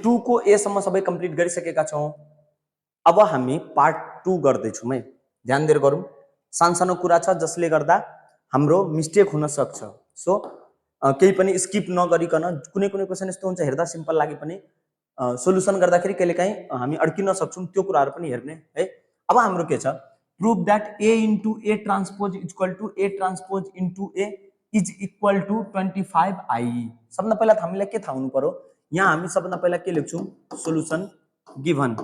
2 को a सम्म सबै कम्प्लिट गरिसकेका छौं। अब हामी पार्ट 2 गर्दै छौं है। ध्यान दिएर गरौँ। सानसानो कुरा छ जसले गर्दा हाम्रो मिस्टेक हुन सक्छ। सो केही पनि स्किप नगरिकन कुनै कुनै क्वेशन यस्तो हुन्छ हेर्दा सिम्पल लागे पनि सोलुसन गर्दाखेरि कहिलेकाहीँ हामी अड्किन सक्छौं, त्यो कुराहरु पनि हेर्ने है। अब हाम्रो के छ, prove that a into a transpose equal to a transpose into a is equal to 25i। सबभन्दा पहिला हामीलाई के थाहा हुनु पर्यो, यहाँ हामी सबभन्दा पहिला के लेख्छौं, सोलुसन गिभन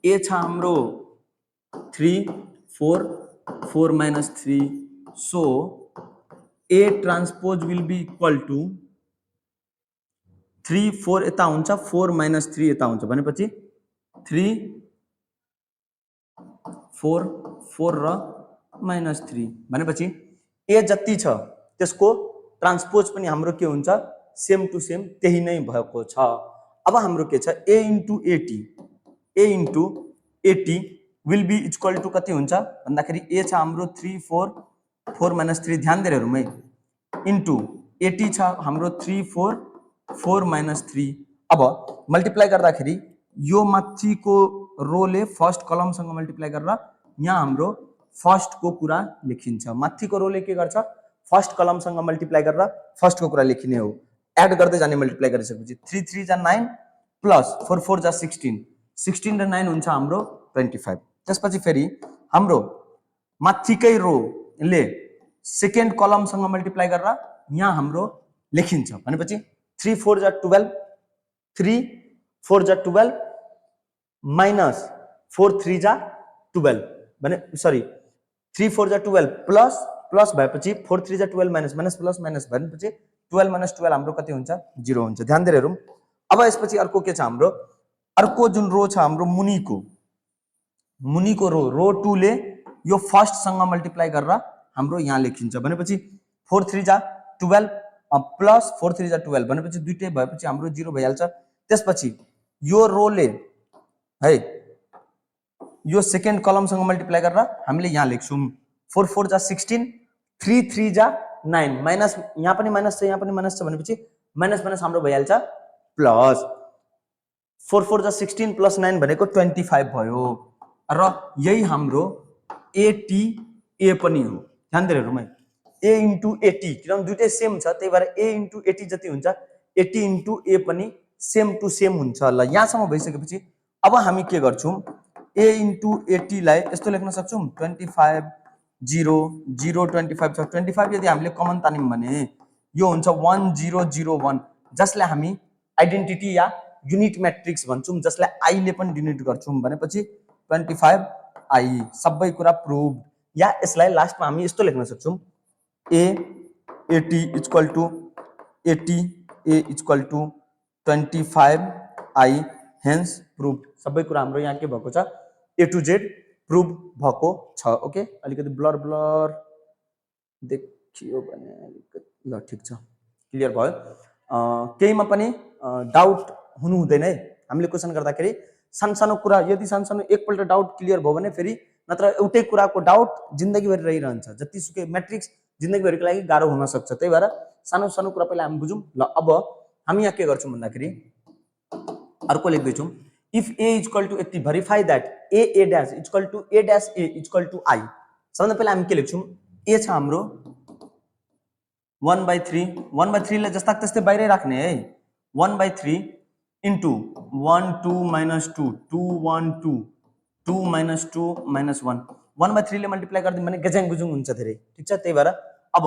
a छ हाम्रो 3 4 4 minus 3, so a transpose will be equal to 3 4 यता हुन्छ, 4 minus 3 यता हुन्छ भनेपछि 3 4 4 र minus 3 भनेपछि a जति छ त्यसको ट्रान्सपोज पनि हाम्रो के हुन्छ, सेम टु सेम त्यही नै भएको छ। अब हाम्रो के छ, a into at will be equal to कति हुन्छ भन्दाखेरि a छ हाम्रो 3 4 4 minus 3, ध्यान दिएर हेरौँ है, इन्टु 80 छ हाम्रो 3 4 4 minus 3। अब मल्टिप्लाई गर्दाखेरि यो माथिको रोले फर्स्ट कलमसँग मल्टिप्लाई गरेर यहाँ हाम्रो फर्स्ट को कुरा लेखिन्छ। माथिको रोले के गर्छ, फर्स्ट कलमसँग मल्टिप्लाई गरेर फर्स्ट को कुरा लेखिने हो। एड गर्दै जाने मल्टिप्लाई गरिसकेपछि 3 3 जा 9 प्लस 4 4 जा 16 16 र 9 हुन्छ हाम्रो 25। त्यसपछि फेरि हाम्रो माथिकै रोले सेकेन्ड कलमसँग मल्टिप्लाई गरेर यहाँ हाम्रो लेखिन्छ भनेपछि 3 4 जा 12 3 4 जा 12 माइनस 4 3 जा 12 भने सरी 3 4 जा 12 प्लस प्लस भएपछि 4 3 जा 12 माइनस माइनस प्लस माइनस भनेपछि 12 माइनस 12 हाम्रो कति हुन्छ, 0 हुन्छ। ध्यान दिएर हेरौँ। अब यसपछि अर्को के छ हाम्रो, अर्को जुन रो छ हाम्रो मुनिको रो 2 ले यो फर्स्ट सँग मल्टिप्लाई गरेर हाम्रो यहाँ लेखिन्छ भनेपछि 4 3 जा 12 प्लस 4 3 जा 12 भनेपछि दुईटै भएपछि हाम्रो 0 भइहाल्छ। त्यसपछि यो रोले है यो सेकेन्ड कलमसँग मल्टिप्लाई गरेर हामीले यहाँ लेख्छौं 4 4 जा 16 3 3 जा 9 माइनस यहाँ पनि माइनस छ यहाँ पनि माइनस छ भनेपछि माइनस माइनस हाम्रो भइहाल्छ प्लस 4 4 जा 16 प्लस 9 भनेको 25 भयो र यही हाम्रो ATA पनि हो। ध्यान दिएर हेरौँ है, a into AT किनभने दुईटै सेम छ त्यही भएर a into AT जति हुन्छ AT into a पनि सेम टु सेम हुन्छ। ल यहाँसम्म भइसकेपछि अब हामी के गर्छौं, a into AT लाई यस्तो लेख्न सक्छौं 25 0 0 25 छ। 25 यदि हामीले कमन तान्यौं भने यो हुन्छ 1001 जसलाई हामी आइडेन्टिटी या युनिट म्याट्रिक्स भन्छौं, जसलाई i ले पनि डिनोट गर्छौं भनेपछि 25i सबै कुरा प्रुभ। या यसलाई लास्टमा हामी यस्तो लेख्न सक्छौं AT equal to AT a equal to 25i hence prove. सबै कुरा हाम्रो यहाँ के भएको छ, A to Z प्रुभ भएको छ। ओके, अलिकति ब्लर ब्लर देखियो भने ल ठीक छ, क्लियर भयो। केहीमा पनि डाउट हुनु हुँदैन है। हामीले क्वेशन गर्दाखेरि सानसानो कुरा यदि सानसानो एकपल्ट डाउट क्लियर भयो भने फेरि नत्र एउटै कुराको डाउट जिन्दगीभरि रहिरहन्छ। जतिसुकै म्याट्रिक्स जिन्दगीभरिको लागि गाह्रो हुन सक्छ, त्यही भएर सानो सानो कुरा पहिला हामी बुझौँ। ल अब हामी यहाँ के गर्छौं भन्दाखेरि अर्को लेख्दै छौं, इफ a इक्वल टु यति verify that a dash equal to a dash a equal to i। सबभन्दा पहिला हामी के लेख्छौं, a छ हाम्रो 1/3 1/3 लाई जस्ता त्यस्तै बाहिरै राख्ने है। 1/3 इन्टु 1 2 minus 2 2 1 2 2 minus 2 minus 1 1/3 ले मल्टिप्लाई गर्दियौं भने गज्याङ गुजुङ हुन्छ धेरै, ठीक छ। त्यही भएर अब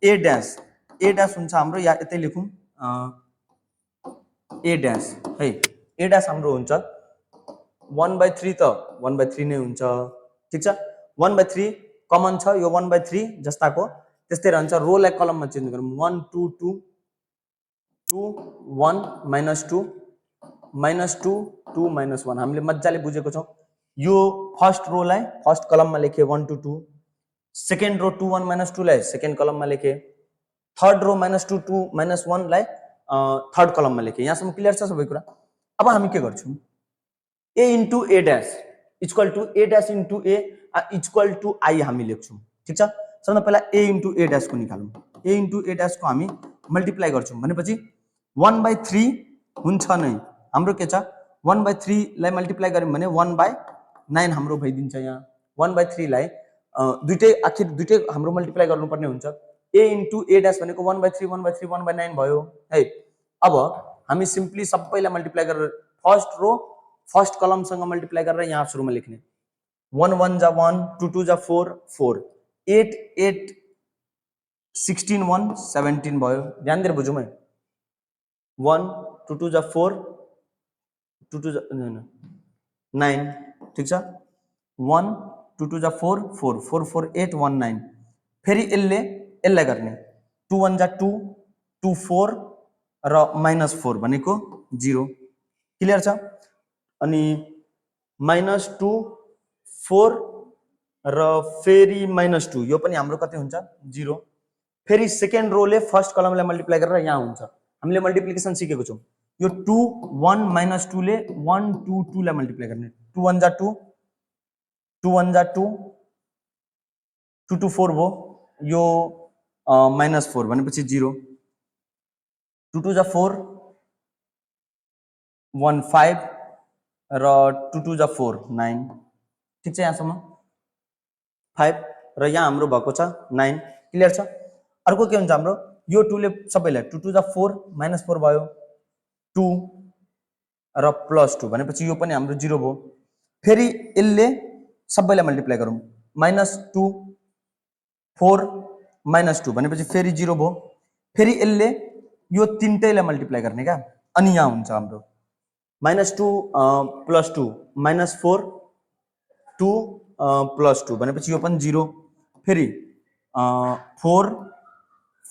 a डैश हुन्छ हाम्रो, या यतै लेखौं a डैश है। a डैश हाम्रो हुन्छ 1/3 त 1/3 नै हुन्छ, ठीक छ। 1/3 कमन छ, यो 1/3 जस्ताको त्यस्तै रहन्छ। रोलाई कलममा चेन्ज गरौँ 1 2 2 2 1 minus 2 2 minus 1 हामीले मज्जाले बुझेको छौं। यो फर्स्ट रोलाई फर्स्ट कलममा लेखे 1 2 2, सेकेन्ड रो 2 1 minus 2 लाई सेकेन्ड कलममा लेखे, थर्ड रो minus 2 2 minus 1 लाई थर्ड कलममा लेखे। यहाँसम्म क्लियर छ सबै कुरा। अब हामी के गर्छौं, a into a dash equal to a dash into a equal to i हामी लेख्छौं, ठीक छ। सबभन्दा पहिला a into a डैश को निकालौं। a into a डैश को हामी मल्टिप्लाई गर्छौँ भनेपछि 1/3 हुन्छ नै। हाम्रो के छ 1/3 लाई मल्टिप्लाई गर्यौँ भने 1/9 हाम्रो भइदिन्छ। यहाँ 1/3 लाई दुईटै आखिर दुईटै हाम्रो मल्टिप्लाई गर्नुपर्ने हुन्छ। a इन्टु a ड्यास भनेको 1/3 1/3 1/9 भयो है। अब हामी सिम्पली सबैलाई मल्टिप्लाई गरेर फर्स्ट रो फर्स्ट कलमसँग मल्टिप्लाई गरेर यहाँ सुरुमा लेख्ने 1 1 जा 1 2 2 जा 4 4 8 8 16 1 17 भयो। ध्यान दिएर बुझौँ है 1 2 2 जा 4 2 2 जा 9 ठीक छ 1 2 2 जा 4 4 4 4 8 1 9 फेरि यसलाई गर्ने 2 1 जा 2 2 4 र -4 भनेको 0 क्लियर छ। अनि -2 4 र फेरि -2 यो पनि हाम्रो कति हुन्छ 0। फेरि सेकेन्ड रोले फर्स्ट कलमलाई मल्टिप्लाई गरेर यहाँ हुन्छ। हामीले मल्टिप्लिकेसन सिकेको छौँ। यो 2 1 -2 ले 1 2 2 लाई मल्टिप्लाई गर्ने 2 1 जा 2 2 1 जा 2 2 2 4 भयो। यो -4 भनेपछि 0 2 2 जा 4 1 5 र 2 2 जा 4 9 ठिक छ यहाँसम्म 5 र यहाँ हाम्रो भएको छ 9 क्लियर छ। अर्को के हुन्छ हाम्रो यो 2 ले सबैलाई 2 2 जा 4 -4 भयो 2 र +2 भनेपछि यो पनि हाम्रो 0 भयो। फेरि यसले सबैलाई मल्टिप्लाई गरौँ -2 4 -2 भनेपछि फेरि 0 भयो। फेरि यसले यो तीनटैलाई मल्टिप्लाई गर्ने क्या अनि यहाँ हुन्छ हाम्रो -2 +2 -4 2 +2 भनेपछि यो पनि 0। फेरि 4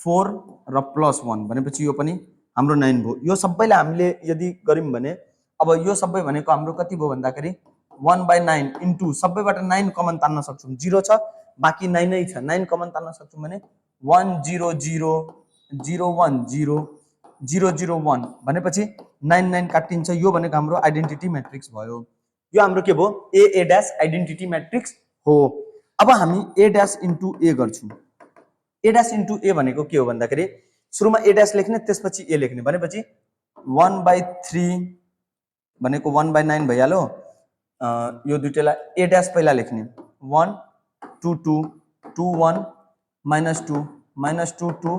4 र +1 भनेपछि यो पनि हाम्रो 9 भयो। यो सबैलाई हामीले यदि गर्यौँ भने अब यो सबै भनेको हाम्रो कति भयो भन्दाखेरि 1/9 इन्टु सबैबाट 9 कमन तान्न सक्छौँ 0 छ बाँकी 9 नै छ 9 कमन तान्न सक्छौँ भने 1 0 0 0 1 0 0 0 1 भनेपछि 9 9 काटिन्छ। यो भनेको हाम्रो आइडेन्टिटी म्याट्रिक्स भयो। यो हाम्रो के भयो a ड्यास आइडेन्टिटी म्याट्रिक्स हो। अब हामी a ड्यास इन्टु a गर्छौँ। a ड्यास इन्टु a भनेको के हो भन्दाखेरि सुरुमा a ड्यास लेख्ने त्यसपछि a लेख्ने भनेपछि 1/3 भनेको 1/9 भइहाल्यो। यो दुईटैलाई a ड्यास पहिला लेख्ने 1 2 2 2 1 -2 -2 2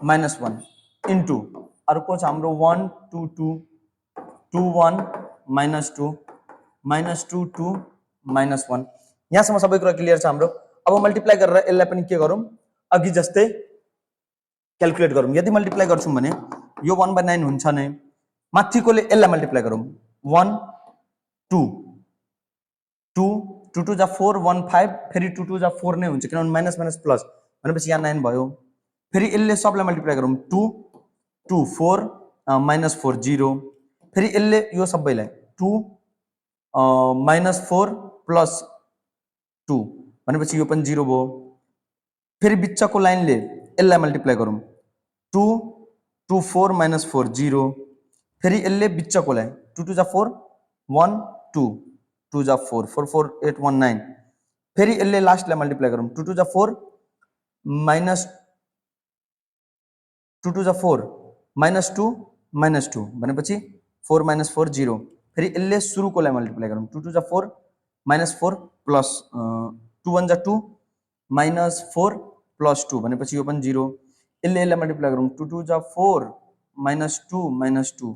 -1 इन्टु अर्को छ हाम्रो 1 2 2 2 1 -2 -2 2 -1 यहाँसम्म सबै कुरा क्लियर छ हाम्रो। अब मल्टिप्लाई गरेर यसलाई पनि के गरौँ अघि जस्तै क्याल्कुलेट गरौँ। यदि मल्टिप्लाई गर्छौँ भने यो 1/9 हुन्छ नै माथिकोले यसलाई मल्टिप्लाई गरौँ 1 2 2 2 2 जा 4 1 5 फेरि 2 2 जा 4 नै हुन्छ किनभने माइनस माइनस प्लस भनेपछि यहाँ 9 भयो। फेरि यसले सबलाई मल्टिप्लाई गरौँ 2 2 4 -4 0 फेरि यसले यो सबैलाई 2 -4 +2 भनेपछि यो पनि 0 भयो। फेरि बिचको लाइनले यसलाई मल्टिप्लाई गरौँ 2 2 4 -4 0 फेरि यसले बिचकोलाई 2 2 जा 4 1 2 2 जा 4 4 4 8 1 9 फेरि यसले लास्टलाई मल्टिप्लाई गरौँ 2 2 जा 4 -2 2 जा 4 -2 -2 भनेपछि 4 -4 0 फेरि यसले सुरुकोलाई मल्टिप्लाई गरौँ 2 2 जा 4 -4 प्लस 2 1 जा 2 -4 +2 भनेपछि यो पनि 0 यसले यसलाई मल्टिप्लाई गरौँ 2 2 जा 4 -2 -2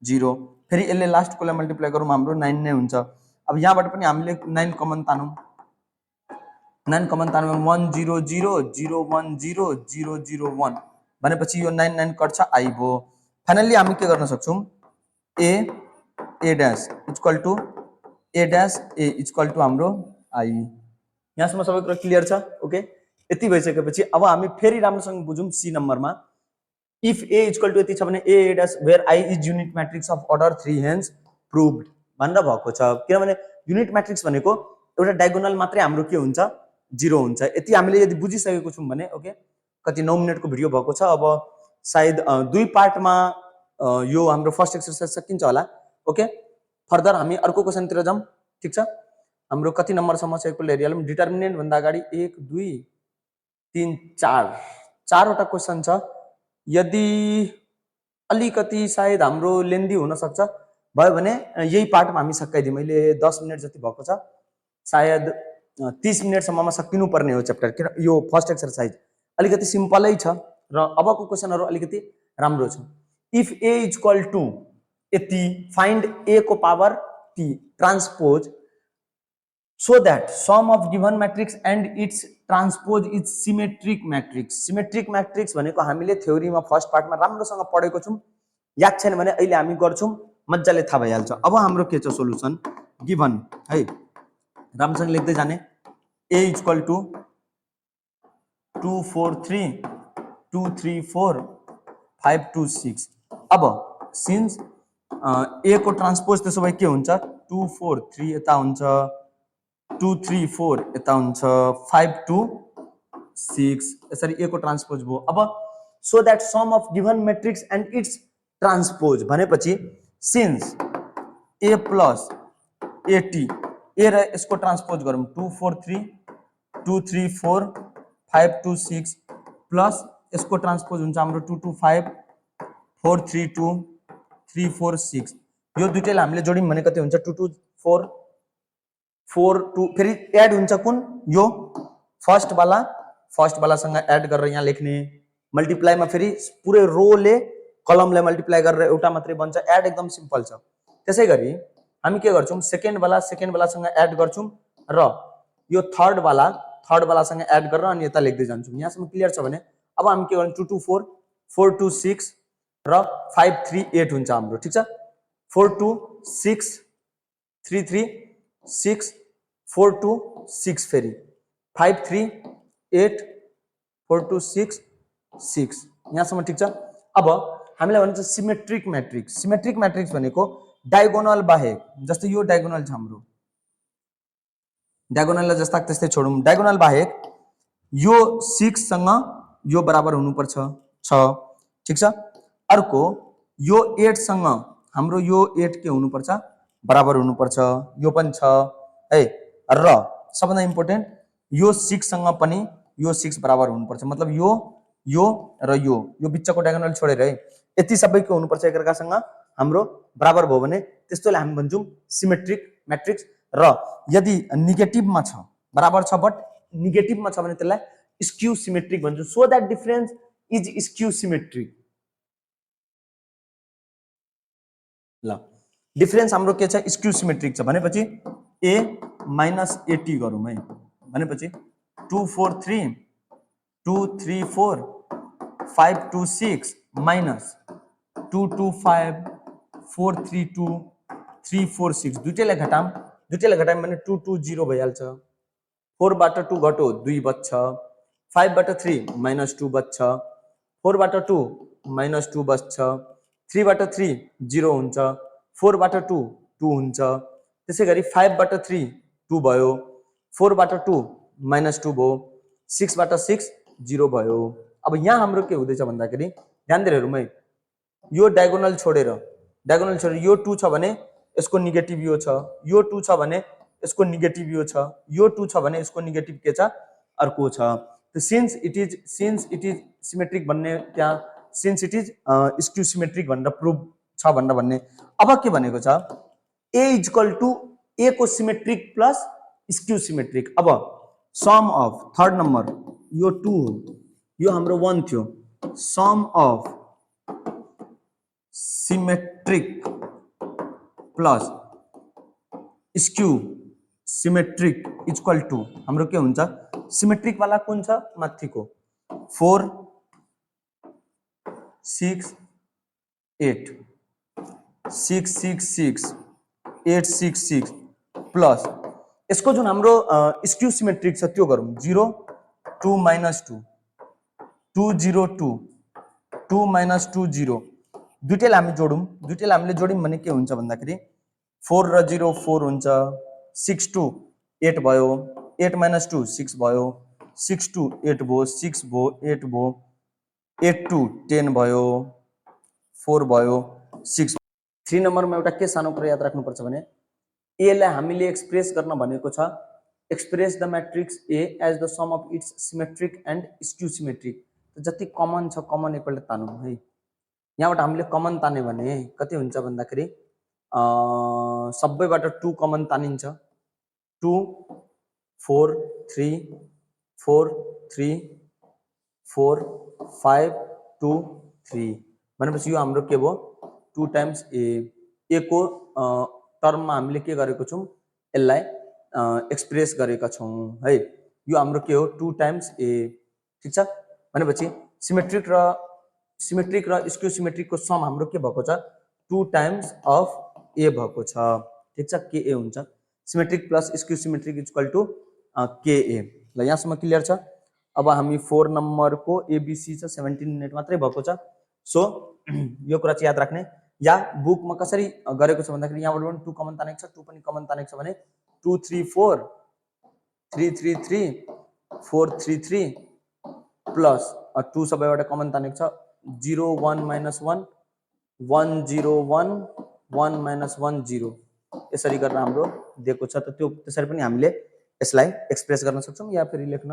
0 फेरि यसले लास्टकोलाई मल्टिप्लाई गरौँ हाम्रो 9 नै हुन्छ। अब यहाँबाट पनि हामीले 9 कमन तानौँ 9 कमन तान्नु 1 0 0 0 1 0 0 0 1 भनेपछि यो 9 9 कट्छ आई भयो। फाइनल्ली हामी के गर्न सक्छौँ a dash equal to a dash a equal to हाम्रो आई। यहाँसम्म सबै कुरा क्लियर छ ओके। यति भइसकेपछि अब हामी फेरि राम्रोसँग बुझौँ सी नम्बरमा इफ a इक्वल टु यति छ भने a dash where i is unit matrix of order 3 hence proved भनेर भएको छ। किनभने युनिट म्याट्रिक्स भनेको एउटा डायगोनल मात्रै हाम्रो के हुन्छ 0 हुन्छ। यति हामीले यदि बुझिसकेको छौँ भने ओके कति 9 मिनटको भिडियो भएको छ। अब सायद दुई पार्टमा यो हाम्रो फर्स्ट एक्सरसाइज सकिन्छ होला ओके। फर्दर हामी अर्को क्वेसनतिर जाउँ ठिक छ। हाम्रो कति नम्बरसम्म छ एकपल्ट हेरिहालौँ। डिटर्मिनेन्ट भन्दा अगाडि 1 2 3 4 चारवटा क्वेसन छ यदि अलिकति सायद हाम्रो लेन्दी हुन सक्छ भयो भने यही पार्टमा हामी सकाइदिउँ। अहिले 10 मिनट जति भएको छ, सायद 30 मिनटसम्ममा सकिनु पर्ने हो च्याप्टर। किन यो फर्स्ट एक्सरसाइज अलिकति सिम्पलै छ र अबको क्वेसनहरु अलिकति राम्रो छ। इफ a इक्वल टु यति, फाइन्ड a को power t transpose so that sum of given matrix and its transpose is symmetric matrix. Symmetric matrix भनेको हामीले थ्योरीमा फर्स्ट पार्टमा राम्रोसँग पढेको छौं, याद छैन भने अहिले हामी गर्छौं, मज्जाले थाहा भइहाल्छ। अब हाम्रो के छ सोलुसन गिवन है, राम्रोसँग लेख्दै जाने। a equal to 2 4 3 2 3 4 5 2 6। अब सिन्स a को ट्रान्सपोज त्यसो भए के हुन्छ, 2 4 3 यता हुन्छ, 2 3 4 यता हुन्छ, 5 2 6 यसरी a को ट्रान्सपोज भयो। अब so that sum of given matrix and its transpose भनेपछि since a plus at a र यसको ट्रान्सपोज गरौँ 2 4 3 2 3 4 5 2 6 प्लस यसको ट्रान्सपोज हुन्छ हाम्रो 2 2 5 4 3 2 3 4 6। यो दुईटैलाई हामीले जोड्यौं भने कति हुन्छ, 2 2 4 4 2 फेरि एड हुन्छ कुन, यो फर्स्ट वाला सँग एड गरेर यहाँ लेख्ने, मल्टिप्लाई मा फेरि पुरै रोले कलमले मल्टिप्लाई गरेर एउटा मात्रै बन्छ, एड एकदम सिम्पल छ। त्यसैगरी हामी के गर्छौं, सेकेन्ड वाला सँग एड गर्छौं र यो थर्ड वाला सँग एड गरेर अनि यता लेख्दै जान्छौं। यहाँसम्म क्लियर छ भने अब हामी के गर्छौं, 2 2 4 4 2 6 र 5 3 8 हुन्छ हाम्रो, ठीक छ। 4 2 6 3 3 6 4 2 6 फेरि 5 3 8 4 2 6 6 यहाँसम्म ठीक छ। अब हामीलाई भन्छ सिमेट्रिक मैट्रिक्स। सिमेट्रिक मैट्रिक्स भनेको डायगोनल बाहेक, जस्तै यो डायगोनल छ हाम्रो, डायगोनललाई जस्ता त्यस्तै छोडौं, डायगोनल बाहेक यो 6 सँग यो बराबर हुनुपर्छ 6, ठीक छ। अर्को यो 8 सँग हाम्रो यो 8 के हुनुपर्छ, बराबर हुनुपर्छ, यो पनि छ है। र सबभन्दा इम्पोर्टेन्ट यो 6 सँग पनि यो 6 बराबर हुनुपर्छ, मतलब यो र यो बिचको डायगोनल छोडेर है, यति सबै के हुनुपर्छ एकअर्कासँग हाम्रो बराबर भयो भने त्यस्तोलाई हामी भन्छौं सिमेट्रिक मैट्रिक्स। र यदि नेगेटिभमा छ, बराबर छ बट नेगेटिभमा छ भने त्यसलाई स्क्यू सिमेट्रिक भन्छौं। So that difference is skew symmetric. ल डिफरेंस हाम्रो के छ, स्क्यू सिमेट्रिक छ भनेपछि a माइनस 80 गरौँ है, भनेपछि 2 4 3 2 3 4 5 2 6 माइनस 2 2 5 4 3 2 3 4 6 दुईटैलाई घटायौं भने 2 2 0 भइहाल्छ। 4 बाट 2 घट्यो 2 बच्छ, 5 बाट 3 माइनस 2 बच्छ, 4 बाट 2 माइनस 2 बच्छ, 3 बाट 3 0 हुन्छ, 4 बाट 2 2 हुन्छ। त्यसैगरी 5 बाट 3 2 भयो, 4 बाट 2 माइनस 2 भयो, 6 बाट 6 0 भयो। अब यहाँ हाम्रो के हुँदैछ भन्दाखेरि ध्यान दिएर हेरौँ है, यो डायगोनल छोडेर यो 2 छ भने यसको नेगेटिभ यो छ, यो 2 छ भने यसको नेगेटिभ यो छ, यो 2 छ भने यसको नेगेटिभ के छ, अर्को छ। सिन्स इट इज सिमेट्रिक भन्ने, त्यहाँ since it is skew symmetric भनेर प्रुभ छ भनेर भन्ने। अब के भनेको छ, a इक्वल टु a को सिमेट्रिक प्लस स्क्यू सिमेट्रिक। अब सम अफ थर्ड नम्बर यो 2 हो, यो हाम्रो 1 थियो, sum of symmetric plus skew symmetric equal to हाम्रो के हुन्छ, सिमेट्रिक वाला कुन छ माथिको 4 6 8 6 6 6 8 6 6 प्लस यसको जुन हाम्रो स्क्यू सिमेट्रिक छ त्यो गरौँ 0 2 माइनस 2 2 0 2 2 माइनस 2 0 दुईटैलाई हामी जोड्यौं भने के हुन्छ भन्दाखेरि 4 र 0 4 हुन्छ, 6 2 8 भयो, 8 माइनस 2 6 भयो, 6 2 8 भयो, 6 भयो 8 भयो, 8 2 10 भयो, 4 भयो 6। 3 नम्बरमा एउटा के सानो कुरा याद राख्नुपर्छ भने a लाई हामीले एक्सप्रेस गर्न भनेको छ, express the matrix a as the sum of its symmetric and skew symmetric. जति कमन छ कमन एकपल्ट तानौँ है। यहाँबाट हामीले कमन तान्यो भने कति हुन्छ भन्दाखेरि सबैबाट 2 कमन तानिन्छ। 2 4 3 4 3 4 5 2 3 भनेपछि यो हाम्रो के भयो 2 टाइम्स ए को टर्ममा हामीले के गरेको छौँ यसलाई एक्सप्रेस गरेका छौँ है। यो हाम्रो के हो 2 टाइम्स ए ठीक छ। भनेपछि सिमेट्रिक र स्क्यू सिमेट्रिकको सम हाम्रो के भएको छ 2 टाइम्स अफ ए भएको छ ठीक छ। के ए हुन्छ symmetric plus skew symmetric equal to के ए। ल यहाँसम्म क्लियर छ। अब हामी 4 नम्बरको एबीसी छ 17 मिनेट मात्रै भएको छ। सो यो कुरा चाहिँ याद राख्ने। या बुकमा कसरी गरेको छ भन्दाखेरि यहाँबाट पनि 2 कमन तानेको छ 2 पनि कमन तानेको छ भने 2 3 4 3 3 3 4 3 3 प्लस 2 सबैबाट कमन तानेको छ 0 1 -1 1 0 1 1 -1 0 यसरी गरेर हाम्रो दिएको छ। त त्यो त्यसरी पनि हामीले यसलाई एक्सप्रेस गर्न सक्छौँ या फेरि लेख्न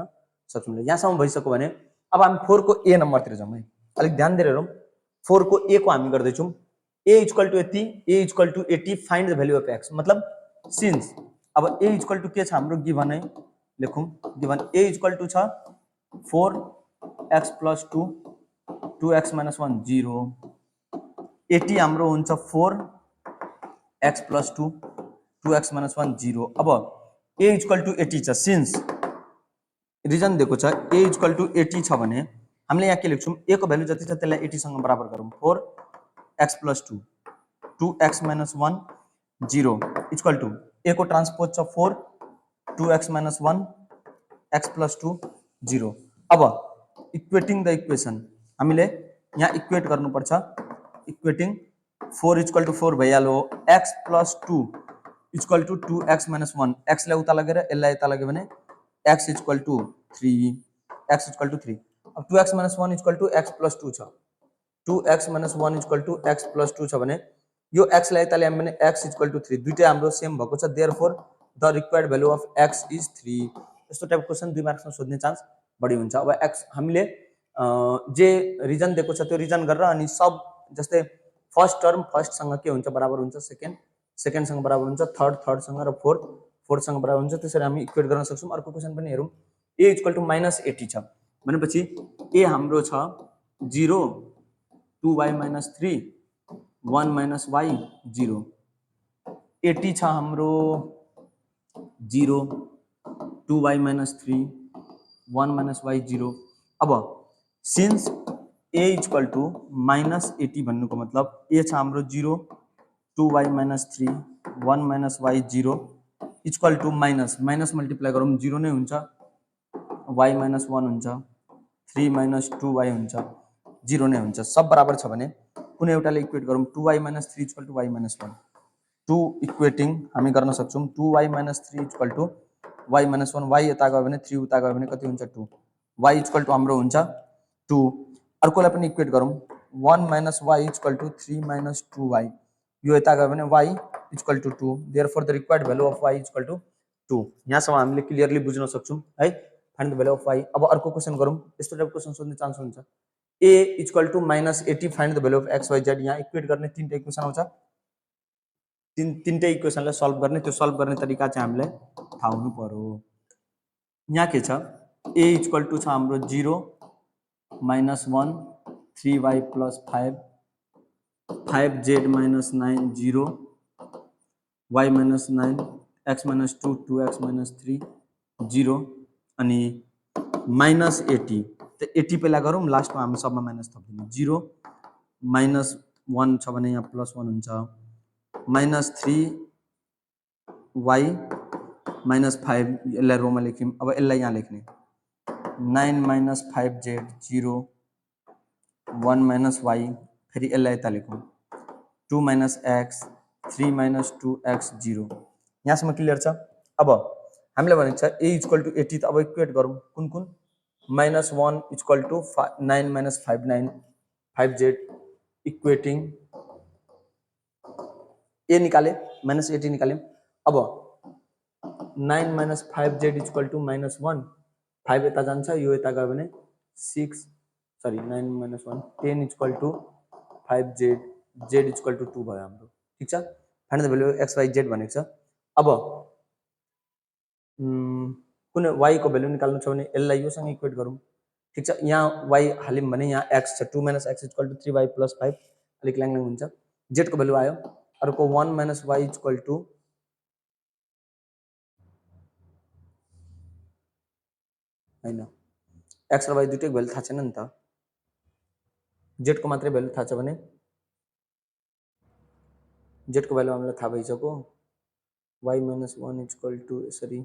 सक्छौँ। यहाँसम्म भइसक्यो भने अब हामी 4 को ए नम्बरतिर जाउँ है। अलिक ध्यान दिएर हेरौँ। 4 को ए को हामी गर्दैछौँ ए इक्वल टु यति A equal to 80 find the value of X मतलब सिन्स अब ए इक्वल टु के छ हाम्रो गिभन है लेखौँ। गिभन ए इक्वल टु छ 4x + 2 2x - 1 0 80 हाम्रो हुन्छ 4x + 2 2x - 1 0। अब ए इक्वल टु 80 छ सिन्स रिजन दिएको छ ए इक्वल टु 80 छ भने हामीले यहाँ के लेख्छौँ ए को भ्यालु जति छ त्यसलाई 80 सँग बराबर गरौँ 4x + 2 2x - 1 0 इक्वल टु ए को ट्रान्सपोज छ 4 2x - 1 x + 2 0। अब इक्वेटिङ द इक्वेसन हामीले यहाँ इक्वेट गर्नुपर्छ। इक्वेटिङ 4 इक्वल टु 4 भइहाल्यो x + 2 equal to 2x - 1 x लाई उता लगेर यसलाई यता लग्यो भने x equal to 3 x equal to 3। अब 2x - 1 इक्वल टु x + 2 छ 2x - 1 इक्वल टु x + 2 छ भने यो x लाई यता ल्यायौँ भने x इक्वल टु 3 दुईटै हाम्रो सेम भएको छ। Therefore the required value of x is 3। यस्तो टाइपको क्वेसन 2 मार्क्समा सोध्ने चान्स बढी हुन्छ। अब x हामीले जे रिजन दिएको छ त्यो रिजन गरेर अनि सब जस्तै फर्स्ट टर्म फर्स्टसँग के हुन्छ बराबर हुन्छ सेकेन्डसँग बराबर हुन्छ थर्डसँग र फोर्थसँग बराबर हुन्छ। त्यसरी हामी इक्वेट गर्न सक्छौँ। अर्को क्वेसन पनि हेरौँ। ए इक्वल टु -80 छ भनेपछि ए हाम्रो छ 0 2y - 3 1 - y 0 80 छ हाम्रो 0 2y - 3 1 - y 0। अब सिन्स ए इक्वल टु -80 भन्नुको मतलब ए छ हाम्रो 0 2y - 3 1 - y 0 equal to minus multiply गरौँ 0 नै हुन्छ y - 1 हुन्छ 3 - 2y हुन्छ 0 नै हुन्छ। सब बराबर छ भने कुनै एउटाले इक्वेट गरौँ 2y - 3 equal to y - 1 2 equating हामी गर्न सक्छौँ 2y - 3 equal to y - 1 y यता गयो भने 3 उता गयो भने कति हुन्छ 2 y इक्वल टु हाम्रो हुन्छ 2। अर्कोलाई पनि इक्वेट गरौँ 1 - y इक्वल टु 3 - 2y यो यता गयो भने y equal to 2 therefore the required value of y equal to 2। यहाँसम्म हामीले क्लियरली बुझ्न सक्छौँ है find the value of y। अब अर्को क्वेसन गरौँ। यस्तो टाइपको क्वेसन सोध्ने चान्स हुन्छ a equal to -80 find the value of x y z। यहाँ इक्वेट गर्ने तीनटा इक्वेसन आउँछ तीनटै इक्वेसनलाई सल्भ गर्ने त्यो सल्भ गर्ने तरिका चाहिँ हामीलाई थाहा हुनु पर्यो। यहाँ के छ a इक्वल टु छ हाम्रो 0 -1 3y + 5 5z - 9 0 y - 9 x - 2 2x - 3 0 अनि -80 त 80 पहिला गरौँ लास्टमा हामी सबमा माइनस थपिदिउँ 0 -1 छ भने यहाँ +1 हुन्छ -3y -5 यसलाई रोमा लेख्यौँ। अब यसलाई यहाँ लेख्ने 9 - 5z 0 1 - y फेरि यसलाई यता लेखौँ 2 - x 3 - 2x 0। यहाँसम्म क्लियर छ। अब हामीलाई भनेको छ a इक्वल टु 80 त अब इक्वेट गरौँ कुन कुन -1 इक्वल टु 9 - 5 9 5z इक्वेटिङ ए निकाले -80 निकाल्यौँ। अब 9 - 5z इक्वल टु -1 5 यता जान्छ यो यता गयो भने 6 sorry 9 - 1 10 equal to 5z z equal to 2 भयो हाम्रो ठीक छ find the value x y z भनेको छ अब कुनै y को भ्यालु निकाल्नु छ भने यसलाई योसँग इक्वेट गरौँ ठीक छ यहाँ y हाल्यौँ भने यहाँ x छ 2 - x इक्वल टू 3y + 5 अलिक ल्याङ हुन्छ z को भ्यालु आयो अर्को 1 - y इक्वल टू हैन x र y दुईटैको भ्यालु थाहा छैन नि त z को मात्रै भ्यालु थाहा छ भने z को भ्यालु हामीलाई थाहा भइसक्यो y - 1 इक्वल टू यसरी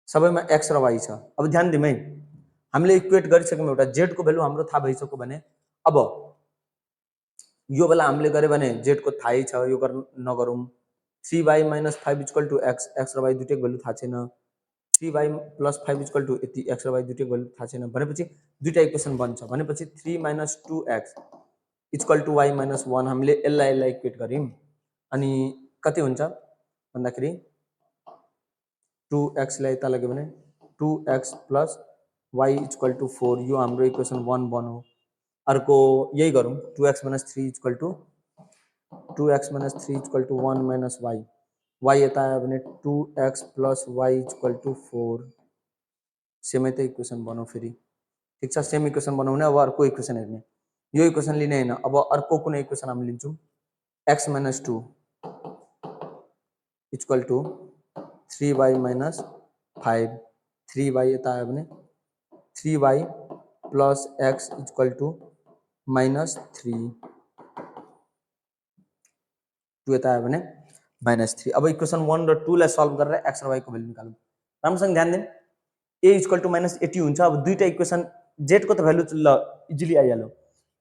सबैमा x र y छ अब ध्यान दिउँ है हामीले इक्वेट गरिसक्यौँ एउटा z को भ्यालु हाम्रो थाहा भइसक्यो भने अब यो बेला हामीले गरे भने z को थाहै छ यो गर्न नगरौँ 3y - 5 equal to x x र y दुईटैको भ्यालु थाहा छैन 3y + 5 इक्वल टू यति x र y दुईटैको भ्यालु थाहा छैन भनेपछि दुईटा इक्वेसन बन्छ भनेपछि 3 - 2x इक्वल टू y - 1 हामीले यसलाई इक्वेट गर्यौं अनि कति हुन्छ भन्दाखेरि 2x लाई यता लग्यो भने 2x + y इक्वल टू 4 यो हाम्रो इक्वेसन 1 बन्यो अर्को यही गरौँ 2x - 3 equal two 1 - y y यता आयो भने 2x + y इक्वल टू 4 सेमै त इक्वेसन बनाऊ फेरि ठीक छ सेम इक्वेसन बनाउने अब अर्को इक्वेसन हेर्ने यो इक्वेसन लिने हैन अब अर्को कुनै इक्वेसन हामी लिन्छौं x - 2 equal two 3y - 5 3y यता आयो भने 3y + x इक्वल टू -3 2 यता आयो भने -3 अब इक्वेसन 1 र 2 लाई सल्भ गरेर x र y को भ्यालु निकालौं राम्रोसँग ध्यान दिनु a इक्वल टू -80 हुन्छ अब दुईटा इक्वेसन z को त भ्यालु ल इजिली आइहाल्यो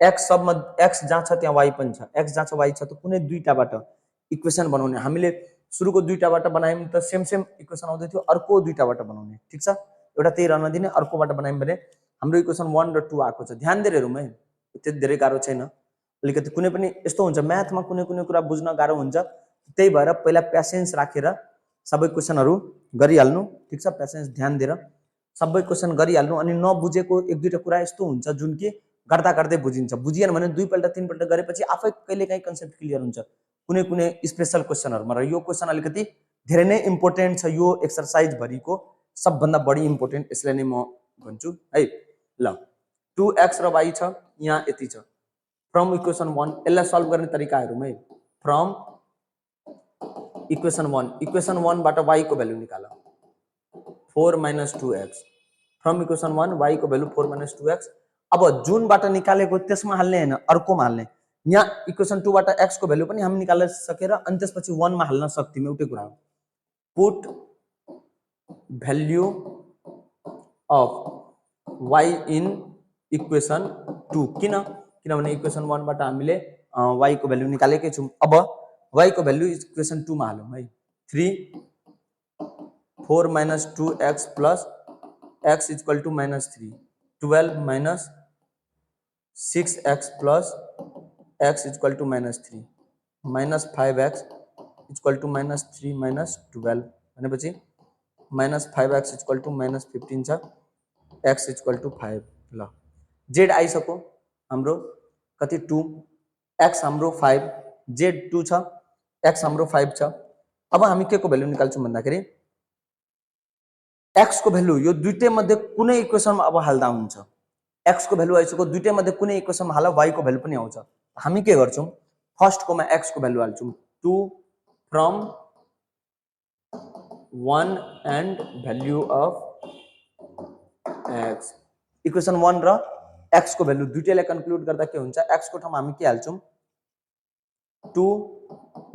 x सबमा x जहाँ छ त्यहाँ y पनि छ x जहाँ छ y छ त कुनै दुईटाबाट इक्वेसन बनाउने हामीले सुरुको दुईटाबाट बनायौं त सेम इक्वेसन आउँदै थियो अर्को दुईटाबाट बनाउने ठीक छ एउटा त्यही रहन दिने अर्कोबाट बनायौं भने हाम्रो इक्वेसन 1 र 2 आएको छ ध्यान दिएर हेरौँ है त्यति धेरै गाह्रो छैन अलिकति कुनै पनि यस्तो हुन्छ म्याथमा कुनै कुरा बुझ्न गाह्रो हुन्छ त्यही भएर पहिला पेशेन्स राखेर सबै क्वेशनहरु गरिहाल्नु ठीक छ पेशेन्स ध्यान दिएर सबै क्वेशन गरिहाल्नु अनि नबुझेको एक दुईटा कुरा यस्तो हुन्छ जुन कि गर्दा गर्दै बुझिन्छ बुझिएन भने दुईपल्ट तीनपल्ट गरेपछि आफै कहिलेकाहीँ कन्सेप्ट क्लियर हुन्छ कुनै स्पेशल क्वेशनहरुमा र यो क्वेशन अलिकति धेरै नै इम्पोर्टेन्ट छ यो एक्सरसाइज भरिको सबभन्दा बढी इम्पोर्टेन्ट यसले नै म भन्छु है ल 2x र y छ यहाँ यति छ फ्रम इक्वेसन 1 यसलाई सल्भ गर्ने तरिका हेरौँ है फ्रम इक्वेसन 1 बाट y को भ्यालु निकाल 4 - 2x फ्रम इक्वेसन 1 y को भ्यालु 4 - 2x अब जुनबाट निकालेको त्यसमा हाल्ने हैन अर्कोमा हाल्ने यहाँ इक्वेसन 2 बाट x को भ्यालु पनि हामी निकाल्न सकेर अनि त्यसपछि 1 मा हाल्न सक्थ्यौं एउटै कुरा हो put value of y in equation 2 किनभने इक्वेसन 1 बाट हामीले y को भ्यालु निकालेकै छौं अब y को भ्यालु इक्वेसन 2 मा हालौं है 3 4 - 2x + x equal to -3 12 - 6x + x equal to -3 -5x equal to -3 - 12 भनेपछि -5x इक्वल टू -15 छ x इक्वल टू 5 ल z आइसक्यो हाम्रो कति 2 x हाम्रो 5 z 2 छ x हाम्रो 5 छ अब हामी के को भ्यालु निकाल्छौं भन्दाखेरि x को भ्यालु यो दुईटै मध्ये कुनै इक्वेसनमा अब हाल्दा हुन्छ x को भ्यालु आइसक्यो दुईटै मध्ये कुनै इक्वेसनमा हाल y को भ्यालु पनि आउँछ हामी के गर्छौं फर्स्ट कोमा x को भ्यालु हाल्छौं 2 from 1 and value of x equation 1 र x को भ्यालु दुईटैलाई कन्क्लुड गर्दा के हुन्छ x को ठाउँमा हामी के हाल्छौं 2 *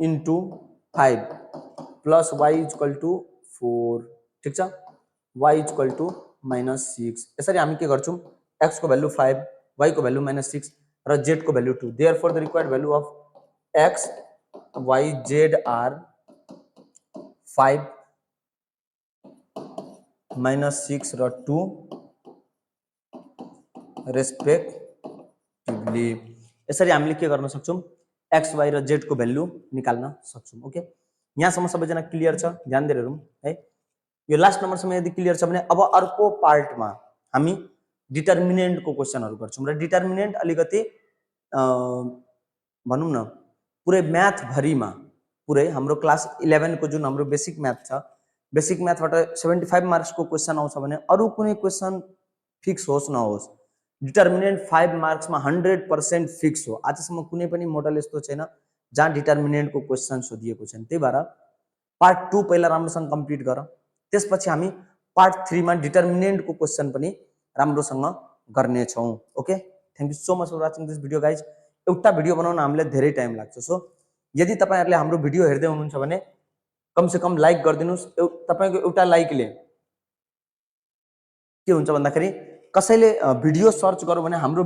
5 प्लस y इक्वल टू 4 ठीक छ y इक्वल टू -6 यसरी हामी के गर्छौं x को भ्यालु 5 y को भ्यालु -6 र z को भ्यालु 2 therefore the required value of x y z are 5 -6 र 2 रेस्पेक्टिभली यसरी हामीले के गर्न सक्छौं x y र z को भ्यालु निकाल्न सक्छौं ओके यहाँसम्म सबैजना क्लियर छ ध्यान दिएर हेरौं है यो लास्ट नम्बरसम्म यदि क्लियर छ भने अब अर्को पार्टमा हामी डिटर्मिनेन्टको क्वेसनहरु गर्छौं र डिटर्मिनेन्ट अलिकति भनौं न पुरै म्याथ भरिमा पुरै हाम्रो क्लास 11 को जुन हाम्रो बेसिक म्याथ छ बेसिक म्याथबाट 75 मार्क्स को क्वेसन आउँछ भने अरु कुनै क्वेसन फिक्स होस् नहोस् डिटर्मिनेन्ट 5 मार्क्स मा 100% फिक्स हो। आजसम्म कुनै पनि मोडल यस्तो छैन जहाँ डिटर्मिनेन्ट को क्वेसन सोधिएको छैन। त्यही भएर पार्ट 2 पहिला राम्रोसँग कम्प्लिट गर, त्यसपछि हामी पार्ट 3 मा डिटर्मिनेन्ट को क्वेसन पनि राम्रोसँग गर्ने छौं। Okay, thank you so much for watching this video guys. एउटा भिडियो बनाउन हामीलाई धेरै टाइम लाग्छ, सो यदि तपाईहरुले हाम्रो भिडियो हेर्दै हुनुहुन्छ भने कम से कम लाइक गरिदिनुस्। तपाईको एउटा लाइकले के हुन्छ भन्दाखेरि कसैले भिडियो सर्च गर्यो भने हाम्रो